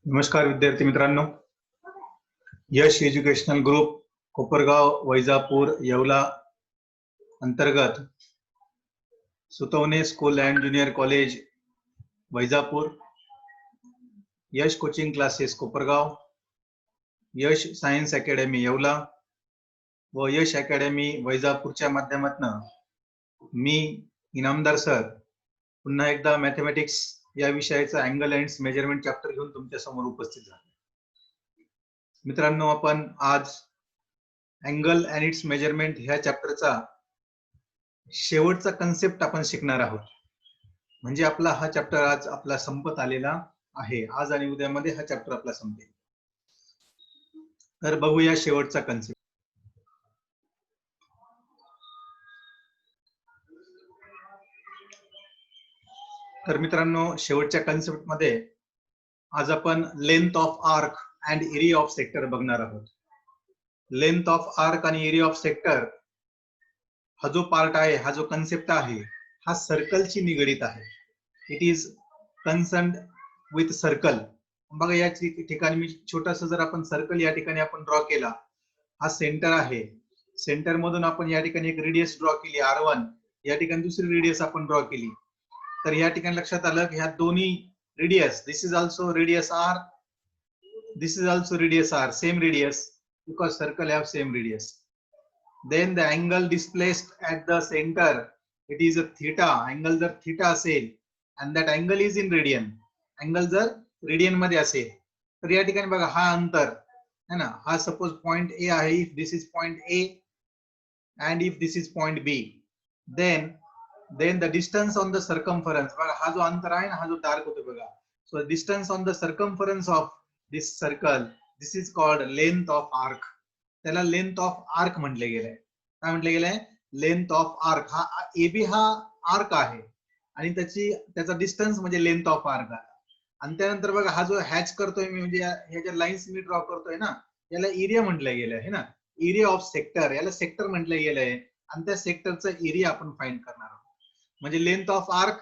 नमस्कार विद्यार्थी मित्रांनो, यश एज्युकेशनल ग्रुप कोपरगाव वैजापूर येवला अंतर्गत सुतवणे school and junior college Vaijapur, Yash coaching classes Kopargaon, Yash science academy Yeola व यश अकॅडमी वैजापूरच्या माध्यमातून मी इनामदार सर पुन्हा एकदा मॅथमॅटिक्स या विषयाचा अँगल अँड मेजरमेंट चॅप्टर घेऊन तुमच्या समोर उपस्थित झालो. मित्रांनो, आपण आज अँगल अँड इट्स मेजरमेंट ह्या चॅप्टरचा शेवटचा कन्सेप्ट आपण शिकणार आहोत. म्हणजे आपला हा चॅप्टर आज आपला संपत आलेला आहे. आज आणि उद्यामध्ये हा चॅप्टर आपला संपेल. तर बघूया शेवटचा कन्सेप्ट. तर मित्रांनो, शेवटच्या कन्सेप्ट मध्ये आज आपण length of arc and area of sector बघणार आहोत. लेंथ ऑफ आर्क आणि एरिया ऑफ सेक्टर हा जो पार्ट आहे, हा जो कन्सेप्ट आहे, हा सर्कलशी निगडित आहे. It is concerned with circle. बघा या ठिकाणी मी छोटासा जर आपण सर्कल या ठिकाणी आपण ड्रॉ केला, हा सेंटर आहे. सेंटर मधून आपण या ठिकाणी एक रेडियस ड्रॉ केली R1, या ठिकाणी दुसरी रेडियस आपण ड्रॉ केली. तर या ठिकाणी लक्षात आलं की ह्या दोन्ही radius, this is also radius R, this is also radius R, same radius because circle have same radius. Then the angle displaced at the center, it is a theta. Angle जर theta असेल and that angle is in radian, angle जर radian मध्ये असेल तर या ठिकाणी बघा हा अंतर है ना, हा सपोज पॉइंट A आहे. if this is point A and if this is point B, then the distance on the circumference, बघा हा जो अंतर आहे ना, हा जो डार्क होतो बघा, so distance on the circumference of this circle, this is called length of arc. त्याला लेंथ ऑफ आर्क म्हटले गेलंय. काय म्हटले गेलंय? Length of arc. हा AB हा आर्क आहे आणि त्याचा डिस्टन्स म्हणजे लेंथ ऑफ आर्क आहे. आणि त्यानंतर बघा हा जो हॅच करतोय मी, म्हणजे ह्याच्या लाईन्स मी ड्रॉ करतोय ना, याला एरिया म्हटलं गेलंय है ना. एरिया ऑफ सेक्टर, याला सेक्टर म्हटलं गेलंय आणि त्या सेक्टरचा एरिया आपण फाइंड करणार आहोत. म्हणजे लेंथ ऑफ आर्क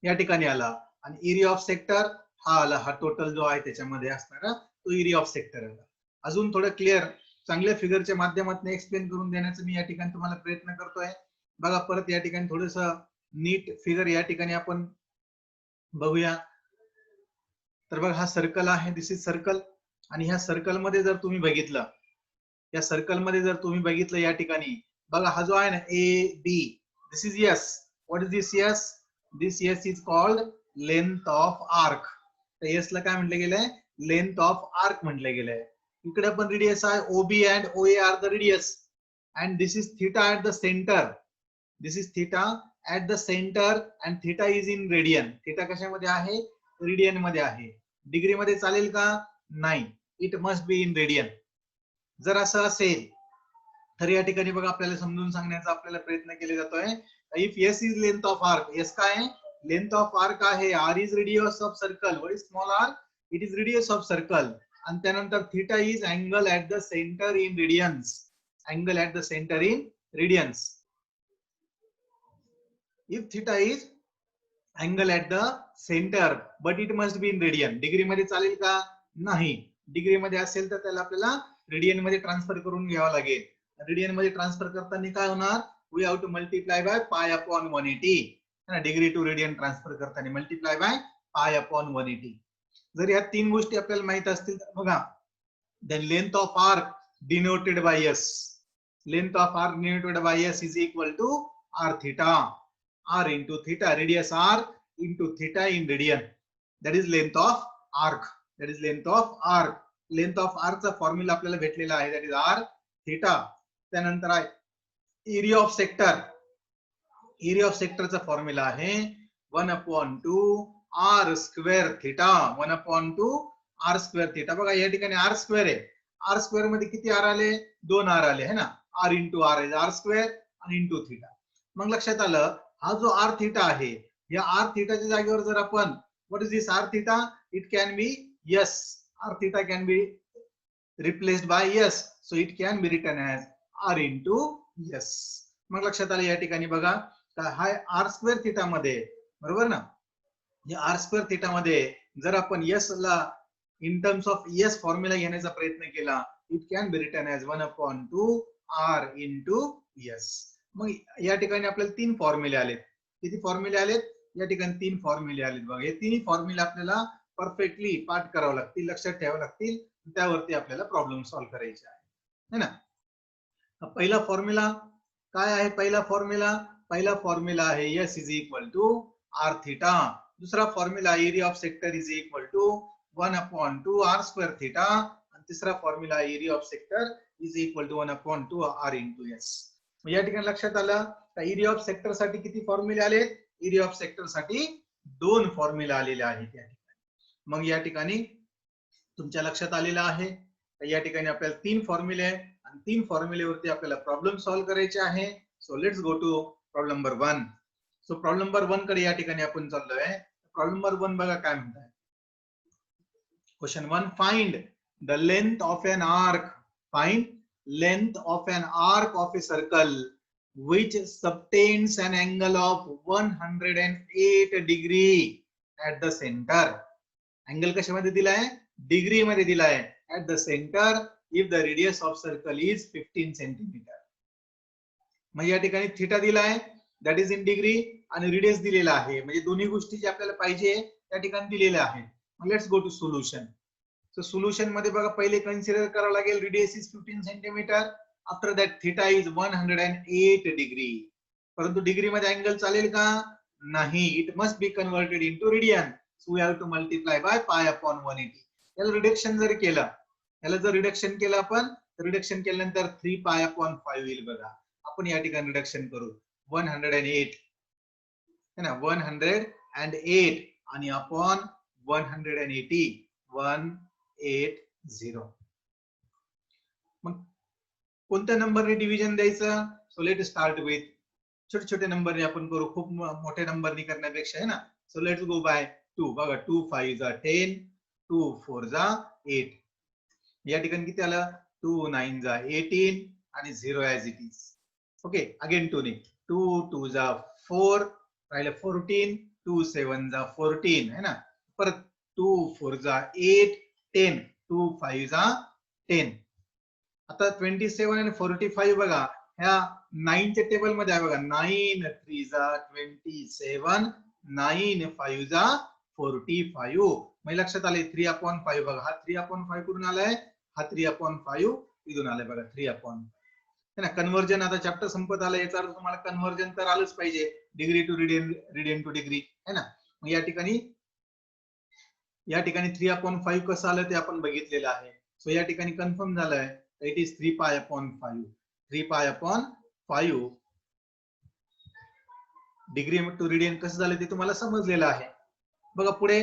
या ठिकाणी आला आणि एरिया ऑफ सेक्टर हा आला. हा टोटल जो आहे त्याच्यामध्ये असणारा तो एरिया ऑफ सेक्टर आला. अजून थोडं क्लिअर चांगल्या फिगरच्या माध्यमातून एक्सप्लेन करून देण्याचा मी या ठिकाणी तुम्हाला प्रयत्न करतोय. बघा परत या ठिकाणी थोडस नीट फिगर या ठिकाणी आपण बघूया. तर बघा हा सर्कल आहे, दिस इज सर्कल. आणि ह्या सर्कल मध्ये जर तुम्ही बघितलं, या सर्कल मध्ये जर तुम्ही बघितलं या ठिकाणी बघा हा जो आहे ना AB, this is yes. What is this yes? This yes is called length of arc. तर यस ला काय म्हटलं गेलंय? लेंथ ऑफ आर्क म्हटलं गेलंय. इकडे पण रेडियस आहे OB and OA are the radius and this is theta at the center. This is theta at the center and theta is in radian. theta कशामध्ये आहे? रेडियन मध्ये आहे. डिग्री मध्ये चालेल का? नाही, it must be in radian. जर असं असेल तर या ठिकाणी बघा आपल्याला समजून सांगण्याचा आपल्याला प्रयत्न केला जातोय. If S is length of arc, S काय आहे? लेंथ ऑफ आर्क आहे. R is radius of circle. What is small r? It is radius of circle. आणि त्यानंतर theta is angle at the center in radians. Angle at the center in radians. If theta is angle at the center, but it must be in radian. Degree मध्ये चालेल का? नाही. Degree मध्ये असेल तर त्याला आपल्याला रेडियन मध्ये ट्रान्सफर करून घ्यावं लागेल. रेडियन मध्ये ट्रान्सफर करताना काय होणार? We have to multiply by pi upon 180. Degree to radian transfer करताना मल्टिप्लाय बाय पाय अपॉन 180. जर या तीन गोष्टी आपल्याला माहित असतील तर बघा, then length of arc denoted by S. Length of arc denoted by S is equal to r theta. R into theta, radius R into theta in radian. That is length of arc. That is length of arc. Length of arc चा formula आपल्याला भेटलेला आहे. That is r theta. त्यानंतर आहे area of sector. Area of सेक्टरचा formula आहे 1/2 r square theta. 1/2 r square theta. बघा या ठिकाणी r स्क्वेअर आहे. r स्क्वेअर मध्ये किती r आले? 2 r आले है ना. r into r is r square आणि into थीटा. मग लक्षात आलं, हा जो r थीटा आहे, या r थीटाच्या जागेवर जर आपण what is this r theta? It can B yes. r theta can be replaced by yes, so it can be written as r into yes. मग लक्षात आलं या ठिकाणी बघा हा r स्क्वेअर थीटा मध्ये, बरोबर ना, या आर स्क्वेअर थिटा मध्ये जर आपण यस ला in terms of S formula घेण्याचा प्रयत्न केला, it can be written as 1/2 R into S. मग या ठिकाणी आपल्याला 3 फॉर्म्युले आलेत. किती फॉर्म्युले आलेत? या ठिकाणी 3 फॉर्म्युले आलेत बघा. हे तिन्ही फॉर्म्युले आपल्याला परफेक्टली पाठ करावं लागतील, लक्षात ठेवावं लागतील. त्यावरती आपल्याला प्रॉब्लेम सॉल्व्ह करायचे आहे, है ना. पहिला फॉर्म्युला काय आहे? पहिला फॉर्म्युला आहे S is equal to R theta. दुसरा formula area of sector is equal to 1/2 R square theta. आणि तिसरा formula area of sector is equal to 1/2 R into S. या ठिकाणी लक्षात आलं एरिया ऑफ सेक्टर साठी किती फॉर्म्युले आलेत? एरिया ऑफ सेक्टर साठी 2 फॉर्म्युले आलेले आहेत या ठिकाणी. मग या ठिकाणी तुमच्या लक्षात आलेलं आहे. या ठिकाणी आपल्याला 3 फॉर्म्युले आहे आणि 3 फॉर्म्युलेवरती आपल्याला प्रॉब्लेम सॉल्व्ह करायचे आहे. So let's go to problem number 1. So problem number 1 कडे या ठिकाणी आपण चाललोय. प्रॉब्लेम नंबर 1 बघा काय म्हणताय. Question 1, find the length of an arc. Find length of an arc of a circle which subtends an angle of 108 degree at the center. Angle कशामध्ये दिलाय? डिग्री मध्ये दिलाय. At the center if the radius of circle is 15 centimeter. मग या ठिकाणी theta दिलाय, that is in degree, आणि radius दिलेला आहे. म्हणजे दोन्ही गोष्टी जे आपल्याला पाहिजे त्या ठिकाणी दिलेल्या आहेत. Let's go to solution. So solution मध्ये बघा पहिले कन्सिडर करावं लागेल radius is 15 centimetre. After that theta is 108 degree. परंतु डिग्री मध्ये अँगल चालेल का? नाही. It must be converted into radian. So we have to multiply by pi upon 180. याला रिडक्शन जर केलं, आपण रिडक्शन केल्यानंतर 3 पाय अपॉन 5 येईल बघा. आपण या ठिकाणी रिडक्शन करू. 108 है ना, 108 आणि अपॉन 180 180. मग कोणत्या नंबरने डिव्हिजन द्यायचं? सो लेट स्टार्ट विथ छोटे छोटे नंबरने आपण करू, खूप मोठ्या नंबरने करण्यापेक्षा, है ना. So let's go by 2. बघा 2 5 जा 10, 2 4 जा 8. या ठिकाणी किती आलं? 2 9 जा 18 आणि 0 as it is. Okay, again 2 ने 2 2 जा 4 राहिलं 14, 2 7 जा 14, है ना. परत 2 4 जा 8 10, 2 5 जा 10. आता 27 आणि 45 बघा ह्या 9 च्या टेबल मध्ये आहे बघा. 9 3 जा 27, 9 5 जा 45. मग लक्षात आले 3/5 बघा. हा 3/5 कुठून आलाय? हा 3/5 इथून आलाय बघा. 3/5 है ना. कन्वर्जन आता चॅप्टर संपत आलं, याचा अर्थ तुम्हाला कन्वर्जन तर आलंच पाहिजे, degree to radian, radian to degree, है ना. मग या ठिकाणी 3/5 कसं आलं ते आपण बघितलेलं आहे. सो या ठिकाणी कन्फर्म झालंय, it is 3/5. 3/5 degree to radian कसं झालं ते तुम्हाला समजलेलं आहे. बघा पुढे,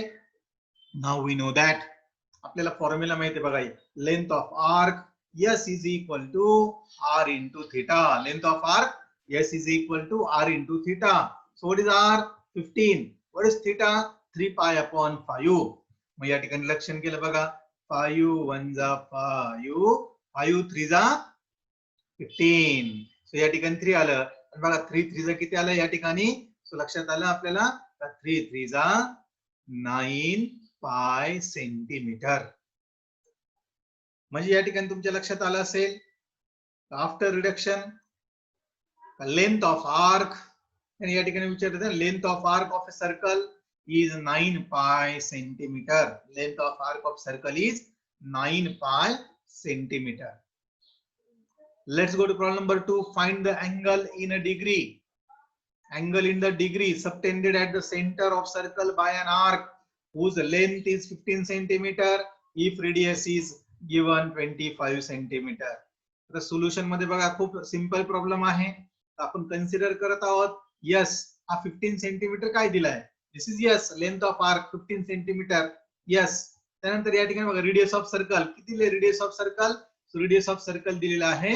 नाउ वी नो दॅट, आपल्याला फॉर्म्युला माहिती आहे बघा. Length of arc S is equal to R into theta. Length of arc S is equal to R into theta. So what is R? 15. What is theta? 3/5. मग या ठिकाणी लक्षण केलं बघा. 5 1 जा 5, 5 3 जा 15. सो या ठिकाणी 3 आलं. बघा 3 3 जा किती आलं या ठिकाणी? सो लक्षात आलं आपल्याला 3 3 जा 9 पाय सेंटीमीटर. म्हणजे या ठिकाणी तुमच्या लक्षात आलं असेल, after reduction length of arc, आणि या ठिकाणी विचारतात length of arc of a circle is 9 pi centimetre. Length of arc of circle is 9 pi centimetre. Let's go to problem number 2. Find the angle in a degree. Angle in the degree subtended at the center of circle by an arc whose length is 15 centimeter if radius is given 25 centimeter. तर solution मध्ये बघा खूप simple problem आहे. आपण consider करत आहोत yes हा 15 centimetre काय दिलाय? This is S length of arc 15 centimetre. Yes, त्यानंतर या ठिकाणी बघा रेडियस ऑफ सर्कल किती? Radius of circle, so radius of circle दिलेला आहे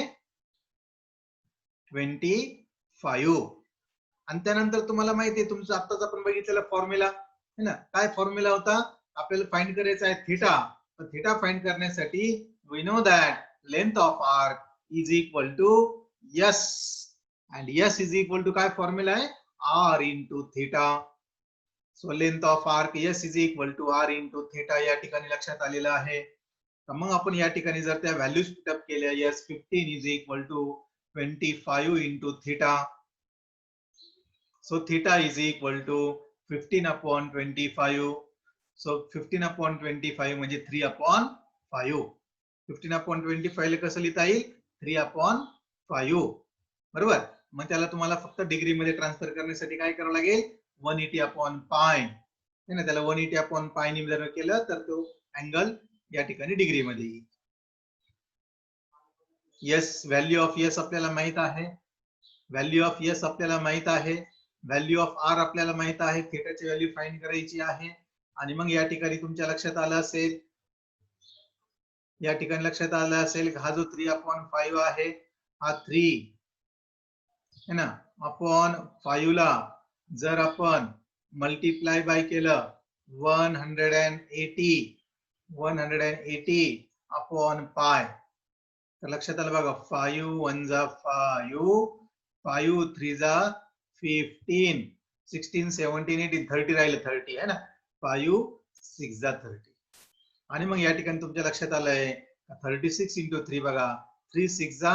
25. आणि त्यानंतर तुम्हाला माहिती आहे तुमचं आत्ताच आपण बघितलेला फॉर्म्युला है ना. काय फॉर्म्युला होता? आपल्याला फाइंड करायचा आहे थीटा. तर थीटा फाइंड करण्यासाठी we know that length of arc is equal to S, and S is equal to काय फॉर्म्युला आहे? R into theta. So length of arc S is equal to R into theta या ठिकाणी लक्षात आलेलं आहे. मग आपण या ठिकाणी जर त्या व्हॅल्यूज पुटअप केल्या, S 15 is equal to 25 into theta. So theta is equal to 15 upon 25. So 15 upon 25 म्हणजे 3 अपॉन 5. 15 अपॉन 25 ला कसं लिहिता येईल? 3 अपॉन 5. बरोबर. मग त्याला तुम्हाला फक्त डिग्री मध्ये ट्रान्सफर करण्यासाठी काय करावं लागेल? 180 अपॉन पाय है ना. त्याला 180 अपॉन पाय ने जर केलं तर तो अँगल या ठिकाणी डिग्री मध्ये येईल. यस, व्हॅल्यू ऑफ यस आपल्याला माहित आहे. व्हॅल्यू ऑफ यस आपल्याला माहित आहे. व्हॅल्यू ऑफ आर आपल्याला माहित आहे. थीटाची व्हॅल्यू फाइंड करायची आहे. आणि मग या ठिकाणी तुमच्या लक्षात आलं असेल, या ठिकाणी लक्षात आलं असेल हा जो 3 अपॉन 5 आहे हा 3 है ना अपॉन 5 ला जर आपण मल्टिप्लाय बाय केलं 180 अपॉन पाय तर लक्षात आलं बघा. 5 1 जा 5, 5 3 जा 15, 16 17 18 30 राहिले 30 है ना. 5 6 जा 30. आणि मग या ठिकाणी तुमच्या लक्षात आलंय 36 इंटू 3 बघा. 3 6 जा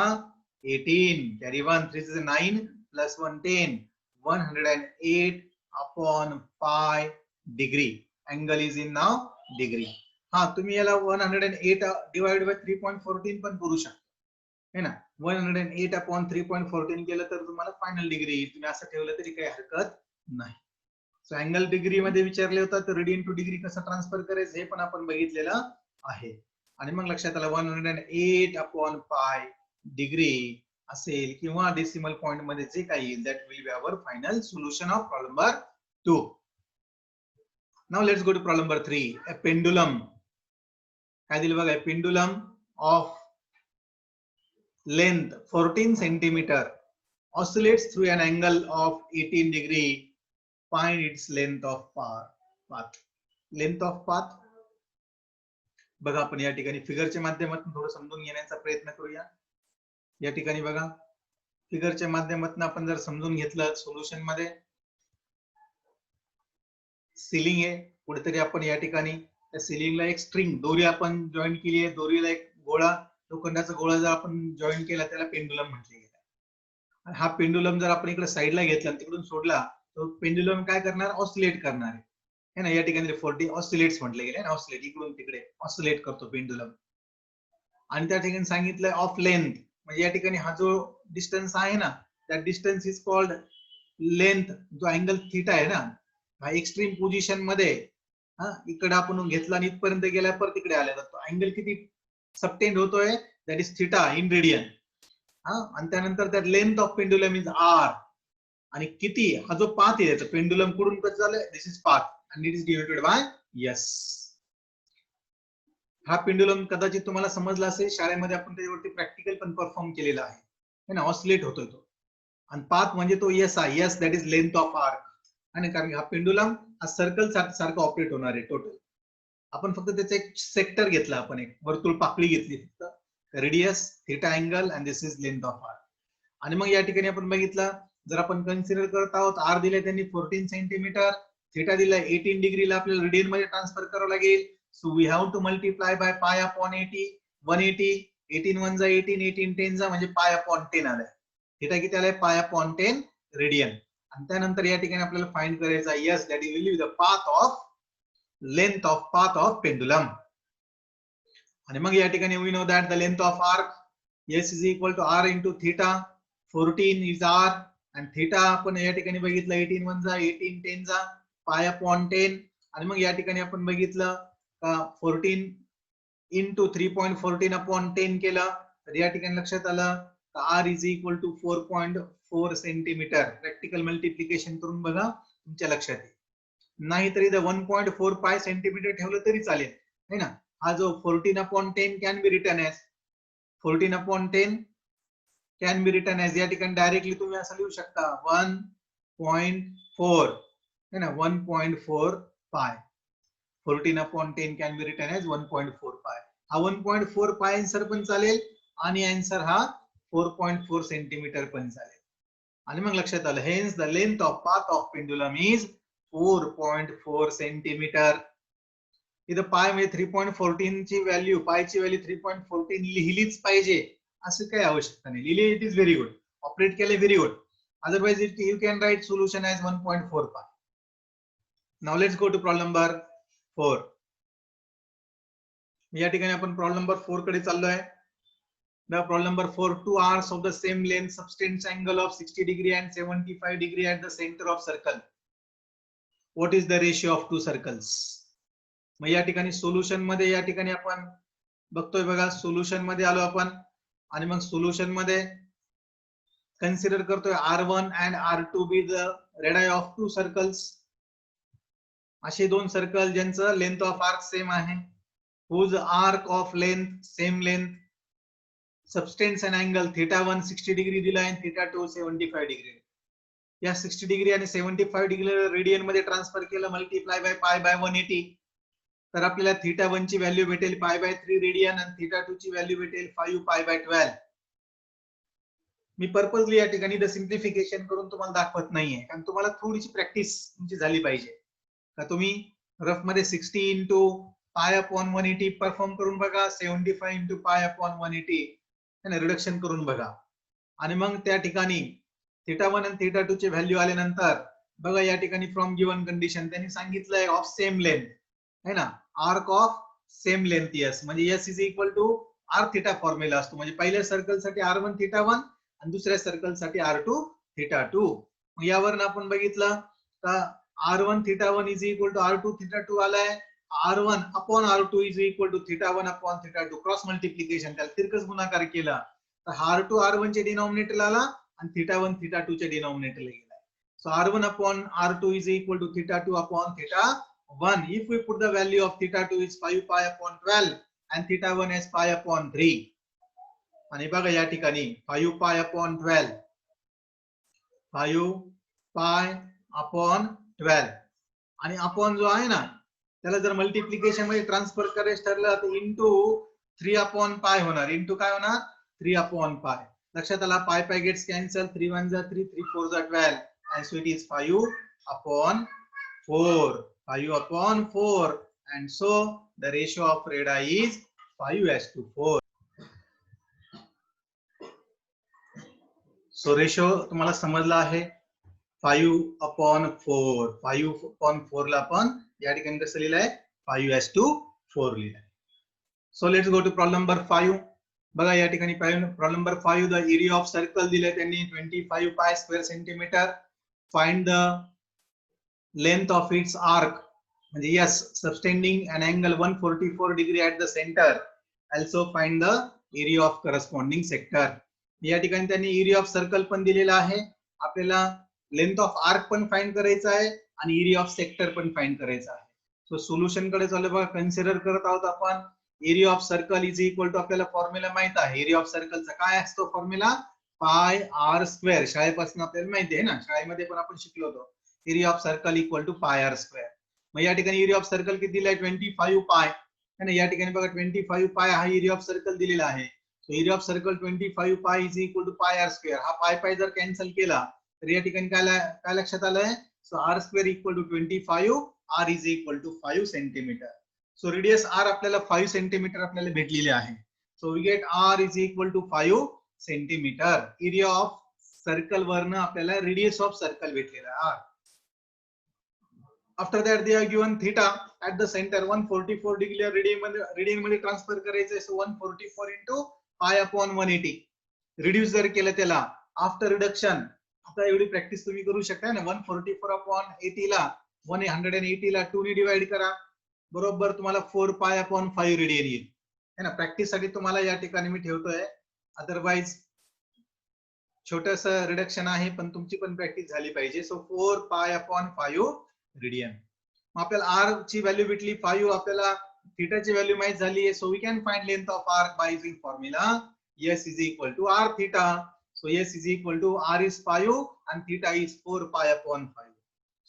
18 carry 1 3 6 9 plus 1 10 108 upon pi degree. Angle is in now degree. हा तुम्ही याला 108 डिवाइड बाय 3.14 पण करू शकता है ना. 108 अपॉन 3.14 केलं तर तुम्हाला फायनल डिग्री येईल. तुम्ही असं ठेवलं तरी काही हरकत नाही. सो अँगल डिग्री मध्ये विचारले होतं तर रेडियन टू डिग्री कसं ट्रान्सफर करायचं हे पण आपण बघितलेलं आहे. आणि मग लक्षात आलं 108 अपॉन पाय डिग्री असेल किंवा डेसिमल पॉइंट मध्ये जे काही येईल that will be our final solution of problem number 2. Now let's go to problem number 3. A pendulum काय दिलं बघा. Pendulum of length 14 centimetre oscillates through an angle of 18 degree. Find its length of path. Length of path बघा आपण या ठिकाणी फिगरच्या माध्यमातून थोडं समजून घेण्याचा प्रयत्न करूया. या ठिकाणी बघा फिगरच्या माध्यमातून आपण जर समजून घेतलं सोल्युशन मध्ये सिलिंग आहे कुठेतरी आपण या ठिकाणी त्या सिलिंगला एक स्ट्रिंग दोरी आपण जॉईन केली आहे. दोरीला एक गोळा लोखंडाचा गोळा जर आपण जॉईन केला त्याला पेंडुलम म्हटले गेलं. आणि हा पेंडुलम जर आपण इकडे साईडला घेतला तिकडून सोडला तो पेंडुलम काय करणार? ऑसिलेट करणार आहे ना. या ठिकाणी 40 ऑसिलेट्स म्हटले गेले ना. ऑसिलेट इकडून तिकडे ऑसिलेट करतो पेंडुलम. आणि त्या ठिकाणी सांगितलंय ऑफ लेंथ म्हणजे या ठिकाणी हा जो डिस्टन्स आहे ना त्या डिस्टन्स इज कॉल्ड लेंथ. जो अँगल थीटा आहे ना हा एक्स्ट्रीम पोझिशन मध्ये इकडे आपण घेतला आणि इथपर्यंत गेला परत तिकडे आला तर अँगल किती सबटेंड होतोय that is theta in radian. आणि त्यानंतर that length of pendulum is R. आणि किती हा जो पाथ आहे पेंडुलम कडून कसं झालंय this is path and it is denoted by yes. हा पेंडुलम कदाचित तुम्हाला समजला असेल. शाळेमध्ये आपण त्याच्यावरती प्रॅक्टिकल पण परफॉर्म केलेला आहे है ना. ऑसिलेट होतोय तो. आणि पाथ म्हणजे तो यस आहे. Yes that is length of arc. आणि कारण हा पेंडुलम हा सर्कल सारखा ऑपरेट होणार आहे टोटल. आपण फक्त त्याचा एक सेक्टर घेतला. आपण एक वर्तुळ पाकळी घेतली फक्त. Radius theta angle and this is length of arc. आणि मग या ठिकाणी आपण बघितलं जर आपण कन्सिडर करत आहोत आर दिले त्यांनी 14 सेंटीमीटर थीटा दिला 18 डिग्रीला आपल्याला रेडियन मध्ये ट्रान्सफर करावं लागेल. So we have to multiply by pi upon 80 180 18 1 जा 18 18 10 जा म्हणजे पाय अपॉन 10 आलाय. थीटा किती आलाय? Pi upon 10 radian. आणि त्यानंतर या ठिकाणी आपल्याला फाइंड करायचा S that is will be the path of length of path of pendulum. आणि मग या ठिकाणी we know that the length of arc S is equal to R into theta. 14 is R आणि थीटा आपण या ठिकाणी बघितलं 18 1 जा 18 10 जा पाय अपॉन 10. आणि मग या ठिकाणी आपण बघितलं 14 इंटू 3.14 अपॉन 10 केलं तर या ठिकाणी लक्षात आलं R is equal to 4.4 centimetre. Practical multiplication करून बघा तुमच्या लक्षात येईल. नाहीतरी 1.4 पाय सेंटीमीटर ठेवलं तरी चालेल है ना. हा जो 14 upon 10 can be written as 14 upon 10 can be written as या ठिकाणी डायरेक्टली तुम्ही असं लिहू शकता 1.4 है ना 1.4 pi. 14 upon 10 can be written as 1.4 pi. हा 1.4 पाय आन्सर पण चालेल आणि आन्सर हा 4.4 सेंटीमीटर पण चालेल. आणि मग लक्षात आलं hence the length of path of pendulum is 4.4 centimetre. इथं पाय म्हणजे 3.14 ची व्हॅल्यू, पायची व्हॅल्यू 3.14 लिहिलीच पाहिजे असं काही आवश्यकता नाही. लिहिली it is very good, operate केले very good. Otherwise you can write solution as 1.4 pi. Now let's go to problem number 4. या ठिकाणी आपण प्रॉब्लेम नंबर 4 कडे चाललोय. Now problem number 4, two arcs of the same length subtends angle of 60 degree and 75 degree at the center of circle. What is the ratio of two circles? मग या ठिकाणी solution मध्ये या ठिकाणी आपण बघतोय बघा, सोल्युशन मध्ये आलो आपण आणि मग सोल्युशन मध्ये कन्सिडर करतोय R1 and R2 be the radii of two circles. असे दोन सर्कल ज्यांचं लेंथ ऑफ आर्क सेम आहे, whose arc of length same length subtends an angle θ1 60 degree दिला आहे, θ2 75 degree. या 60 डिग्री आणि 75 डिग्री रेडियन मध्ये ट्रान्सफर केलं, मल्टिप्लाय बाय पाय बाय 180, तर आपल्याला θ1 ची व्हॅल्यू भेटेल पाय बाय 3 रेडियन आणि θ2 ची व्हॅल्यू भेटेल 5 पाय बाय 12. मी पर्पजली या ठिकाणी द सिम्प्लिफिकेशन करून तुम्हाला दाखवत नाहीये, कारण तुम्हाला थोडीशी प्रॅक्टिस तुमची झाली पाहिजे. का तुम्ही रफ मध्ये 60 इंटू पाय अपॉन 180 परफॉर्म करून बघा, 75 इंटू पाय अपॉन 180 रिडक्शन करून बघा, आणि मग त्या ठिकाणी θ1 आणि θ2 चे व्हॅल्यू आल्यानंतर बघा या ठिकाणी फ्रॉम गिवन कंडिशन त्यांनी सांगितलंय ऑफ सेम लेंथ है ना, arc of same length yes, म्हणजे S is equal to R theta formula असतो. म्हणजे पहिल्या सर्कल साठी R1 θ1 आणि दुसऱ्या सर्कल साठी R2 θ2. मग यावरून आपण बघितलं का R1 θ1 is equal to R2 θ2 आलाय, R1 upon R2 is equal to θ1 upon θ2, cross multiplication त्याला तिरकस गुणाकार केला तर R2 R1 चे डिनॉमिनेटर आला आणि θ1 θ2 चे डिनॉमिनेटरला गेला. So R1 upon R2 is equal to θ2 upon θ1. If we put the value of θ2 is 5 pi upon 12 and θ1 is pi upon 3. आणि बघा या ठिकाणी 5 pi upon 12, 5 pi upon 12 आणि अपॉन जो आहे ना त्याला जर मल्टिप्लिकेशन मध्ये ट्रान्सफर करायचं ठरलं तर इंटू 3 अपॉन पाय होणार, इंटू काय होणार 3 अपॉन पाय. लक्षात आला, पाय पाय गेट्स कॅन्सल, 3 1 जा 3, 3 4 जा 12 and so it is 5 upon 4, 5 upon 4 and so the ratio of radii is 5:4. so ratio तुम्हाला समजला आहे, 5 upon 4, 5 upon 4 ला आपण या ठिकाणी कसं लिहिलंय 5:4 लिहिलंय. So let's go to problem number 5. बघा या ठिकाणी problem number 5 the area of circle दिले त्यांनी 25 pi square centimetre. Find the length of its arc, म्हणजे S subtending an angle 144 degree at the centre. Also find the area of corresponding sector. या ठिकाणी त्यांनी area of circle पण दिलेला आहे, आपल्याला लेंथ ऑफ आर्क पण फाइंड करायचा आहे आणि एरिया ऑफ सेक्टर पण फाइंड करायचा आहे. सो सोल्युशन कडे चालू बघा, कन्सिडर करत आहोत आपण area of circle is equal to, आपल्याला फॉर्म्युला माहित आहे एरिया ऑफ सर्कलचा काय असतो फॉर्म्युला, पाय आर स्क्वेअर. शाळेपासून आपल्याला माहिती आहे ना, शाळेमध्ये पण आपण शिकलो होतो area of circle equal to pi R square. मग या ठिकाणी एरिया ऑफ सर्कल किती दिलाय 25 पाय है ना, या ठिकाणी बघा 25 पाय हा एरिया ऑफ सर्कल दिलेला आहे. So area of circle 25 pi is equal to pi R square. हा पाय पाय जर कॅन्सल केला तर या ठिकाणी काय लक्षात आलंय, so r square equal to 25, r is equal to 5 centimetre. So radius r आपल्याला 5 सेंटीमीटर आपल्याला भेटलेले आहे. So we get r is equal to 5 centimetre. Area of circle वरनं आपल्याला रेडियस ऑफ सर्कल भेटलेला r. After that they are given theta at the centre 144 degree radian मध्ये transfer करायचं. So 144 into pi upon 180 reduce जर केलं त्याला after reduction, आता एवढी प्रॅक्टिस तुम्ही करू शकता ना, 144 अपॉन 80 ला 180 ला 2 ने डिवाइड करा, बरोबर तुम्हाला 4 पाय अपॉन 5 रेडियन येईल है ना. प्रॅक्टिस साठी तुम्हाला या ठिकाणी मी ठेवतोय, अदरवाइज छोटस रिडक्शन आहे पण तुमची पण प्रॅक्टिस झाली पाहिजे. So 4 pi upon 5 radian. मग आपल्याला आर ची व्हॅल्यू भेटली 5, आपल्याला थीटा ची व्हॅल्यू माहित झाली आहे. So we can find length of arc by using formula S is equal to r theta. So S is equal to r is 5 and theta is 4 pi upon 5.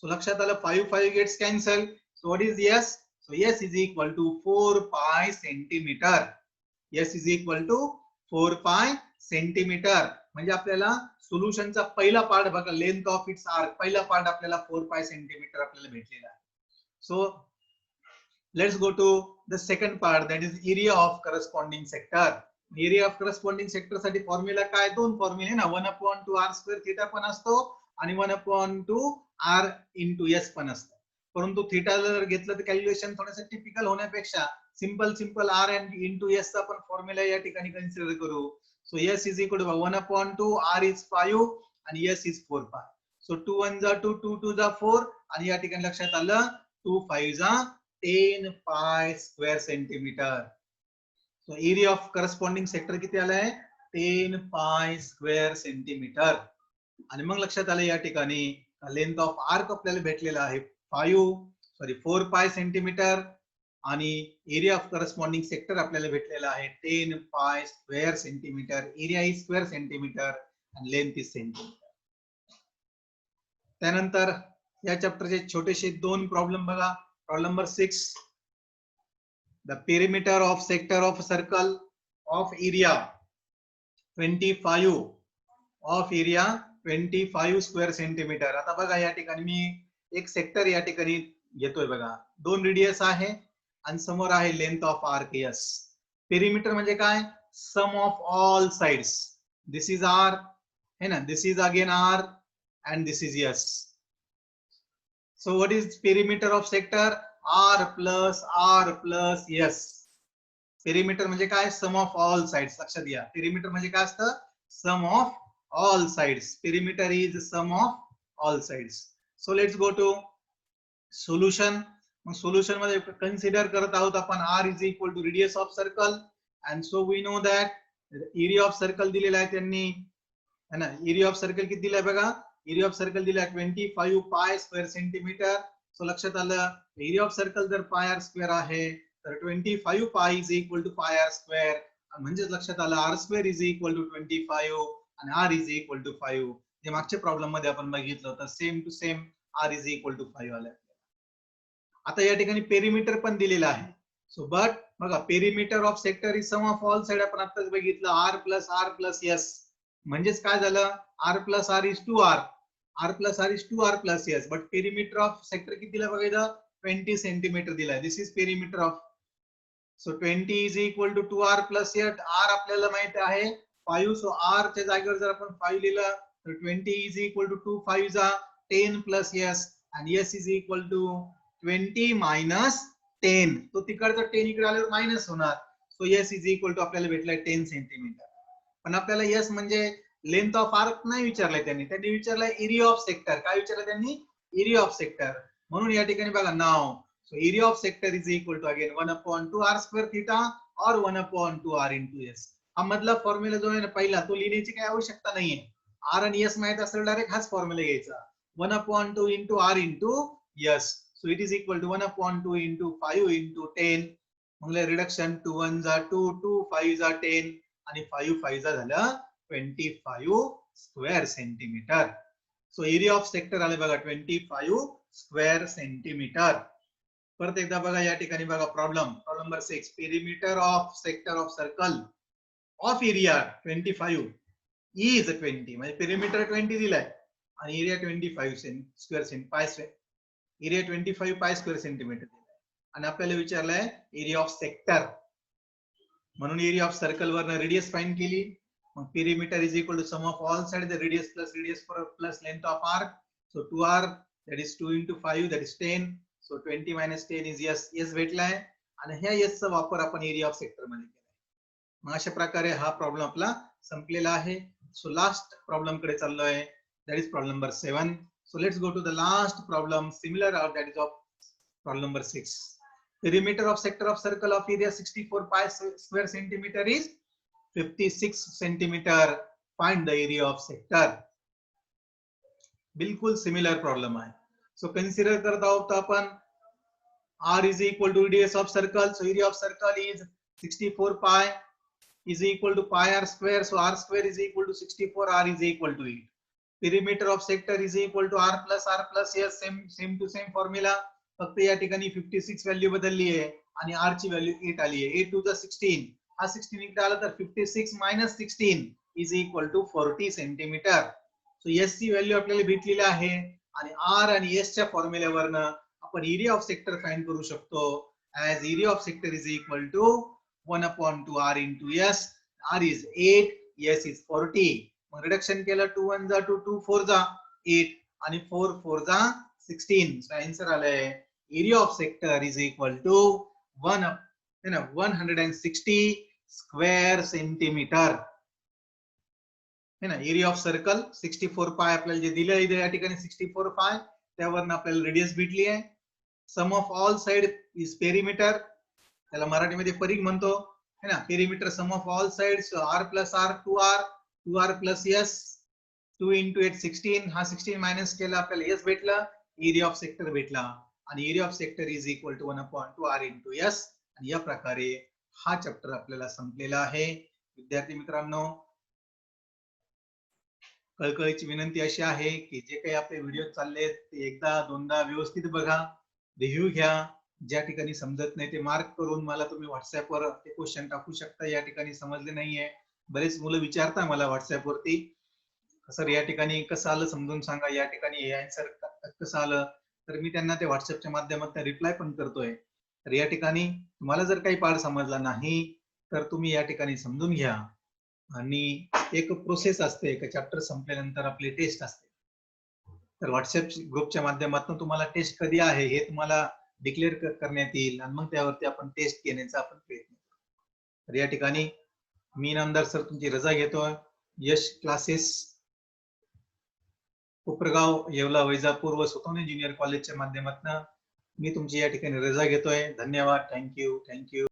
So लक्षात आलं, 5 gets cancelled. So what is S? So S is equal to 4 pi centimeter. S is equal to 4 pi centimeter. म्हणजे आपल्याला सोल्युशनचा पहिला part बघा, length of its arc, पहिला part आपल्याला 4 pi centimetre आपल्याला भेटलेला आहे. So let's go to the second part, that is area of corresponding sector. Area of corresponding sector साठी फॉर्म्युला काय, दोन फॉर्म्युले ना, 1/2 r स्क्वेअर थिटा पण असतो आणि 1/2 r इंटू एस पण असतो. परंतु थिटा जर घेतलं तर कॅल्क्युलेशन थोडंसं टिपिकल होण्यापेक्षा simple r and into s चा आपण फॉर्म्युला या ठिकाणी कन्सिडर करू. So s is equal to 1/2, r इज 5 आणि एस इज 4 पाय. सो 2 1 जा 2, 2 2 जा 4 आणि या ठिकाणी लक्षात आलं 2 5 जा 10 पाय square centimetre. So area of corresponding sector किती आलाय, 10 पाय स्क्वेअर सेंटीमीटर. आणि मग लक्षात आलं या ठिकाणी लेंथ ऑफ आर्क आपल्याला भेटलेला आहे 4 पाय सेंटीमीटर आणि एरिया ऑफ करस्पॉन्डिंग सेक्टर आपल्याला भेटलेला आहे 10 पाय square centimetre. Area is square centimetre आणि लेंथ इज सेंटीमीटर. त्यानंतर या चॅप्टरचे छोटेसे दोन प्रॉब्लेम बघा. Problem number 6, the perimeter of sector of a circle of area 25 of area 25 square centimetre. आता बघा या ठिकाणी मी एक सेक्टर या ठिकाणी घेतोय बघा, दोन रेडियस आहे आणि समोर आहे length of arc S. Perimeter म्हणजे काय, sum of all sides. This is R है ना, this is again R and this is S. So what is perimeter of sector? R plus S. Perimeter म्हणजे काय, sum of all sides. लक्षात घ्या, perimeter म्हणजे काय असतं, sum of all sides. Perimeter is sum of all sides. So let's go to solution. मग solution मध्ये consider करत आहोत आपण R is equal to radius of circle and so we know that area of circle दिलेला आहे त्यांनी है ना. एरिया ऑफ सर्कल किती दिलाय बघा, एरिया ऑफ सर्कल दिलाय 25 पाय स्क्वेअर सेंटीमीटर. सो लक्षात आलं एरिया ऑफ सर्कल जर पाय आर स्क्वेअर आहे तर 25 pi is equal to pi R square. म्हणजे लक्षात आलं r square is equal to 25 आणि आर इज इक्वल टू 5. जे मागच्या प्रॉब्लेम मध्ये आपण बघितलं होतं same to same R is equal to 5 आलं. आता या ठिकाणी पेरिमीटर पण दिलेलं आहे. सो बट बघा, perimeter of sector is sum of all side आपण आताच बघितलं, आर प्लस एस. म्हणजेच काय झालं, R plus R is 2r, R plus R is 2r plus S. But perimeter of sector किती दिला बघायचं, 20 सेंटीमीटर दिलाय. This is perimeter of. So 20 is equal to 2r plus s. R आपल्याला माहित आहे 5. सो आर च्या जागेवर जर आपण 5 लिहिलं तर 20 इज इक्वल टू 2 5 जा 10 प्लस एस आणि s is equal to 20 minus 10. तो तिकडचा 10 इकडे आल्यावर मायनस होणार. So s is equal to आपल्याला भेटलाय 10 सेंटीमीटर. पण आपल्याला एस म्हणजे लेंथ ऑफ आर्क नाही विचारलंय त्यांनी विचारलंय एरिया ऑफ सेक्टर. काय विचारलं त्यांनी, एरिया ऑफ सेक्टर. म्हणून या ठिकाणी बघा नाव, so area of sector is equal to again 1/2 r square theta और 1/2 r इंटू एस. हा मधला फॉर्म्युला जो आहे ना पहिला, तो लिहिण्याची काही आवश्यकता नाहीये. आर आणि एस माहित असेल डायरेक्ट हाच फॉर्म्युला घ्यायचा, 1/2 into r into s. So it is equal to 1/2 into 5 into 10. म्हणजे रिडक्शन 2 1 जा 2, 2 5 जा 10 आणि 5 5 जा झालं 25 square centimetre. So area of sector आले बघा 25 स्क्वेअर सेंटीमीटर. परत एकदा बघा या ठिकाणी बघा problem number 6, perimeter of sector of circle of area 25 is 20. म्हणजे पेरिमीटर 20 दिलाय आणि area 25 square centimetre, area 25 pi square centimetre दिलाय आणि आपल्याला विचारलंय एरिया ऑफ सेक्टर. म्हणून एरिया ऑफ सर्कल वर रेडियस फाइंड केली. मग perimeter is equal to sum of all side the radius plus length of arc. So 2r that is 2 into 5 that is 10. So 20 minus 10 is yes भेटलाय आणि ह्या yes चा वापर आपण area of sector मध्ये केलाय. मग अशा प्रकारे हा प्रॉब्लेम आपला संपलेला आहे. सो लास्ट प्रॉब्लेम कडे चाललोय, that is problem number 7. So let's go to the last problem similar that is of problem number 6. Perimeter of sector of circle of area 64 pi square centimeter is 56 centimeter. Find the area of sector. बिल्कुल similar problem आहे. So consider करत आहोत आपण r is equal to radius of circle. So area of circle is 64 pi is equal to pi r square. So r square is equal to 64, r is equal to 8. Perimeter of sector is equal to r plus s. Same to same formula. फक्त या ठिकाणी 56 value बदलली आहे आणि r ची value 8 आली आहे. 8 to the 16. हा 16 इकडे आला तर 56 minus 16 is equal to 40 centimetre. So s ची व्हॅल्यू आपल्याला भेटलेली आहे आणि आर आणि एस च्या फॉर्म्युल्यावरनं आपण एरिया ऑफ सेक्टर फाइंड करू शकतो. As area of sector is equal to 1/2 r into s. r is 8, s is 40. मग रिडक्शन केलं 2 1 जा 2 2 4 जा 8 आणि 4 4 जा 16. सो आन्सर आलाय area of sector is equal to 160 square centimetre. है ना. एरिया ऑफ सर्कल 64 पाय आपल्याला जे दिलं आहे या ठिकाणी 64 पाय, त्यावरनं आपल्याला रेडियस भेटली आहे. Sum of all side is perimeter, त्याला मराठीमध्ये परिघ म्हणतो. है ना. Perimeter sum of all sides r plus r 2r plus s 2 into 8 16. हा 16 मायनस केला आपल्याला s भेटला, एरिया ऑफ सेक्टर भेटला आणि area of sector is equal to 1/2 r into s. आणि या प्रकारे हा चॅप्टर आपल्याला संपलेला आहे. विद्यार्थी मित्रांनो, कळकळीची विनंती अशी आहे की जे काही आपले व्हिडिओ चालले ते एकदा दोनदा व्यवस्थित बघा, रिव्ह्यू घ्या. ज्या ठिकाणी समजत नाही ते मार्क करून मला तुम्ही व्हॉट्सअपवर ते क्वेश्चन टाकू शकता. या ठिकाणी समजले नाहीये, बरेच मुलं विचारता मला व्हॉट्सअप वरती, सर या ठिकाणी कसं आलं समजून सांगा, या ठिकाणी हे आन्सर कसं आलं. तर मी त्यांना ते व्हॉट्सअपच्या माध्यमातून रिप्लाय पण करतोय. तर या ठिकाणी तुम्हाला जर काही पाठ समजला नाही तर तुम्ही या ठिकाणी समजून घ्या. आणि एक प्रोसेस असते, एक चॅप्टर संपल्यानंतर आपली टेस्ट असते. तर व्हॉट्सअप ग्रुपच्या माध्यमातून तुम्हाला टेस्ट कधी आहे हे तुम्हाला डिक्लेअर करण्यात येईल आणि मग त्यावरती आपण टेस्ट घेण्याचा आपण प्रयत्न करू. तर या ठिकाणी मी नामदार सर तुमची रजा घेतोय. यश क्लासेस कोपरगाव, येवला, वैजापूर व सुतवणे ज्युनियर कॉलेजच्या माध्यमातून मी तुमची या ठिकाणी रजा घेतोय. धन्यवाद. थँक्यू.